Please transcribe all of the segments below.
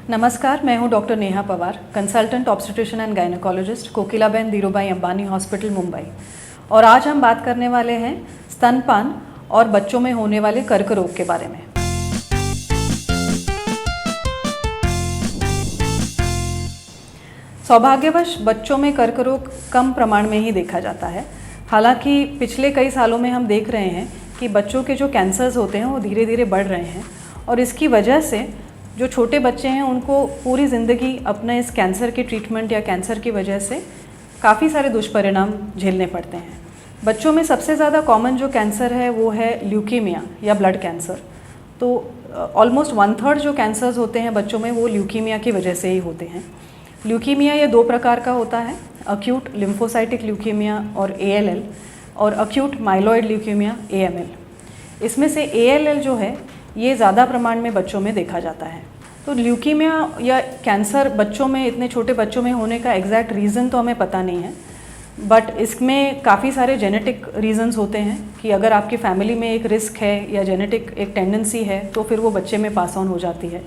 नमस्कार, मैं हूं doctor Neha Pawar, consultant obstetrician and gynaecologist, Kokilaben Dhirubhai Ambani hospital, Mumbai. और आज हम बात करने वाले हैं स्तनपान और बच्चों में होने वाले कर्क रोग के बारे में। सौभाग्यवश बच्चों में कर्क रोग कम प्रमाण में ही देखा जाता है। हालांकि पिछले कई सालों में हम देख रहे हैं कि बच्चों के जो कैंसर्स होते हैं वो धीरे धीरे बढ़ रहे हैं, और इसकी वजह से जो छोटे बच्चे हैं उनको पूरी ज़िंदगी अपने इस कैंसर के ट्रीटमेंट या कैंसर की वजह से काफ़ी सारे दुष्परिणाम झेलने पड़ते हैं। बच्चों में सबसे ज़्यादा कॉमन जो कैंसर है वो है ल्यूकीमिया या ब्लड कैंसर। तो ऑलमोस्ट 1/3 जो कैंसर्स होते हैं बच्चों में वो ल्यूकीमिया की वजह से ही होते हैं। ल्यूकीमिया ये 2 प्रकार का होता है, अक्यूट लिम्फोसाइटिक ल्यूकीमिया और ALL, और अक्यूट माइलॉइड ल्यूकीमिया AML। इसमें से ALL जो है ये ज़्यादा प्रमाण में बच्चों में देखा जाता है। तो ल्यूकीमिया या कैंसर बच्चों में, इतने छोटे बच्चों में होने का एग्जैक्ट रीज़न तो हमें पता नहीं है, बट इसमें काफ़ी सारे जेनेटिक रीजंस होते हैं कि अगर आपकी फैमिली में एक रिस्क है या जेनेटिक एक टेंडेंसी है तो फिर वो बच्चे में पास ऑन हो जाती है।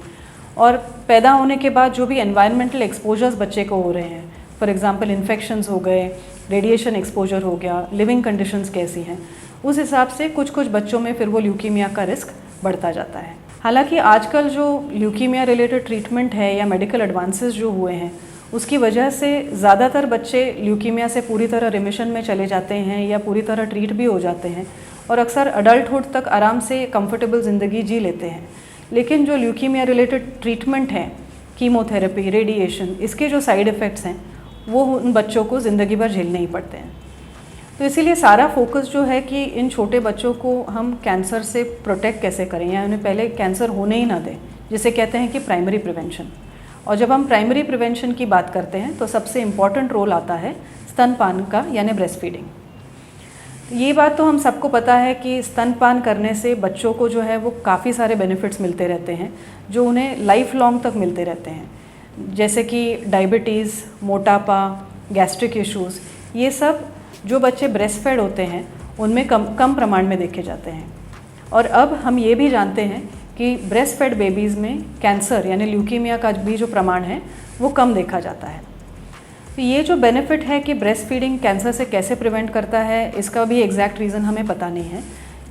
और पैदा होने के बाद जो भी एनवायरमेंटल एक्सपोजर्स बच्चे को हो रहे हैं, फॉर एग्जांपल इन्फेक्शंस हो गए, रेडिएशन एक्सपोजर हो गया, लिविंग कंडीशंस कैसी हैं, उस हिसाब से कुछ कुछ बच्चों में फिर वो ल्यूकीमिया का रिस्क बढ़ता जाता है। हालांकि आजकल जो ल्यूकीमिया रिलेटेड ट्रीटमेंट है या मेडिकल एडवांसेस जो हुए हैं उसकी वजह से ज़्यादातर बच्चे ल्यूकीमिया से पूरी तरह रिमिशन में चले जाते हैं या पूरी तरह ट्रीट भी हो जाते हैं, और अक्सर अडल्टहुड तक आराम से कंफर्टेबल ज़िंदगी जी लेते हैं। लेकिन जो ल्यूकीमिया रिलेटेड ट्रीटमेंट है, कीमोथेरेपी, रेडिएशन, इसके जो साइड इफ़ेक्ट्स हैं वो उन बच्चों को ज़िंदगी भर झेलने ही पड़ते हैं। तो इसीलिए सारा फोकस जो है कि इन छोटे बच्चों को हम कैंसर से प्रोटेक्ट कैसे करें या उन्हें पहले कैंसर होने ही ना दें, जिसे कहते हैं कि प्राइमरी प्रिवेंशन। और जब हम प्राइमरी प्रिवेंशन की बात करते हैं तो सबसे इम्पॉर्टेंट रोल आता है स्तनपान का, यानी ब्रेस्ट फीडिंग। ये बात तो हम सबको पता है कि स्तनपान करने से बच्चों को जो है वो काफ़ी सारे बेनिफिट्स मिलते रहते हैं जो उन्हें लाइफ लॉन्ग तक मिलते रहते हैं, जैसे कि डायबिटीज़, मोटापा, गैस्ट्रिक इश्यूज़। ये सब जो बच्चे ब्रेस्ट फेड होते हैं उनमें कम प्रमाण में देखे जाते हैं। और अब हम ये भी जानते हैं कि ब्रेस्ट फेड बेबीज़ में कैंसर यानी ल्यूकीमिया का भी जो प्रमाण है वो कम देखा जाता है। तो ये जो बेनिफिट है कि ब्रेस्ट फीडिंग कैंसर से कैसे प्रिवेंट करता है, इसका भी एग्जैक्ट रीज़न हमें पता नहीं है,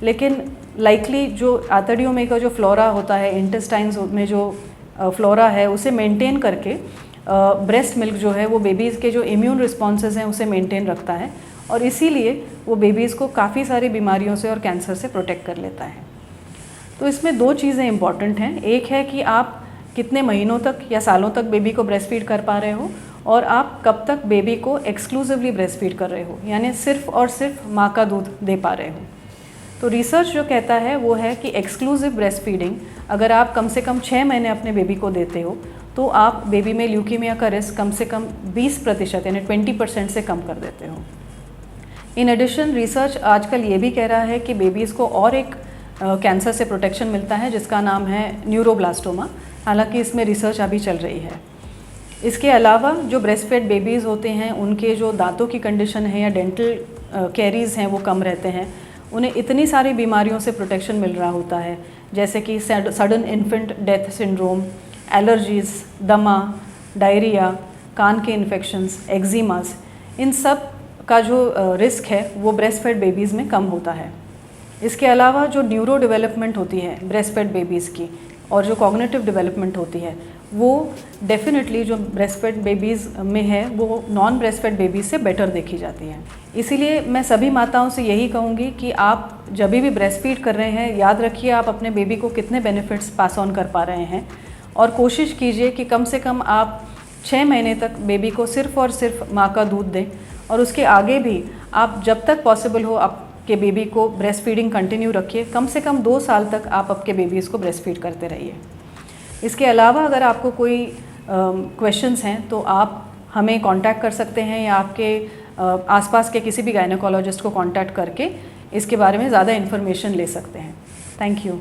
लेकिन लाइकली जो आंतड़ियों में का जो फ्लोरा होता है, इंटेस्टाइन्स में जो फ्लोरा है, उसे मेंटेन करके ब्रेस्ट मिल्क जो है वो बेबीज़ के जो इम्यून रिस्पॉन्सेज हैं उसे मेंटेन रखता है, और इसीलिए वो बेबीज़ को काफ़ी सारी बीमारियों से और कैंसर से प्रोटेक्ट कर लेता है। तो इसमें 2 चीज़ें इंपॉर्टेंट हैं। एक है कि आप कितने महीनों तक या सालों तक बेबी को ब्रेस्ट फीड कर पा रहे हो, और आप कब तक बेबी को एक्सक्लूसिवली ब्रेस्ट फीड कर रहे हो, यानी सिर्फ और सिर्फ माँ का दूध दे पा रहे हो। तो रिसर्च जो कहता है वो है कि एक्सक्लूसिव ब्रेस्ट फीडिंग अगर आप कम से कम 6 महीने अपने बेबी को देते हो तो आप बेबी में ल्यूकीमिया का रिस्क कम से कम 20% यानी 20% से कम कर देते हो। इन एडिशन रिसर्च आजकल ये भी कह रहा है कि बेबीज़ को और एक कैंसर से प्रोटेक्शन मिलता है जिसका नाम है न्यूरोब्लास्टोमा। हालांकि इसमें रिसर्च अभी चल रही है। इसके अलावा जो ब्रेस्ट फेड बेबीज़ होते हैं उनके जो दांतों की कंडीशन है या डेंटल कैरीज़ हैं वो कम रहते हैं, उन्हें इतनी सारी बीमारियों से प्रोटेक्शन मिल रहा होता है, जैसे कि sudden infant death syndrome, allergies, दमा, डायरिया, कान के इन्फेक्शंस, एक्जिमास, इन सब का जो रिस्क है वो ब्रेस्ट फेड बेबीज़ में कम होता है। इसके अलावा जो न्यूरो डेवलपमेंट होती है ब्रेस्ट फेड बेबीज़ की और जो कॉग्निटिव डेवलपमेंट होती है वो डेफिनेटली जो ब्रेस्ट फेड बेबीज़ में है वो नॉन ब्रेस्ट फेड बेबीज़ से बेटर देखी जाती है। इसीलिए मैं सभी माताओं से यही कहूँगी कि आप जब भी ब्रेस्ट फीड कर रहे हैं याद रखिए आप अपने बेबी को कितने बेनिफिट्स पास ऑन कर पा रहे हैं, और कोशिश कीजिए कि कम से कम आप 6 महीने तक बेबी को सिर्फ़ और सिर्फ माँ का दूध दें, और उसके आगे भी आप जब तक पॉसिबल हो आपके बेबी को ब्रेस्ट फीडिंग कंटिन्यू रखिए। कम से कम 2 साल तक आप आपके बेबीज़ को ब्रेस्ट फीड करते रहिए। इसके अलावा अगर आपको कोई क्वेश्चंस हैं तो आप हमें कांटेक्ट कर सकते हैं या आपके आसपास के किसी भी गायनेकोलॉजिस्ट को कांटेक्ट करके इसके बारे में ज़्यादा इन्फॉर्मेशन ले सकते हैं। Thank you.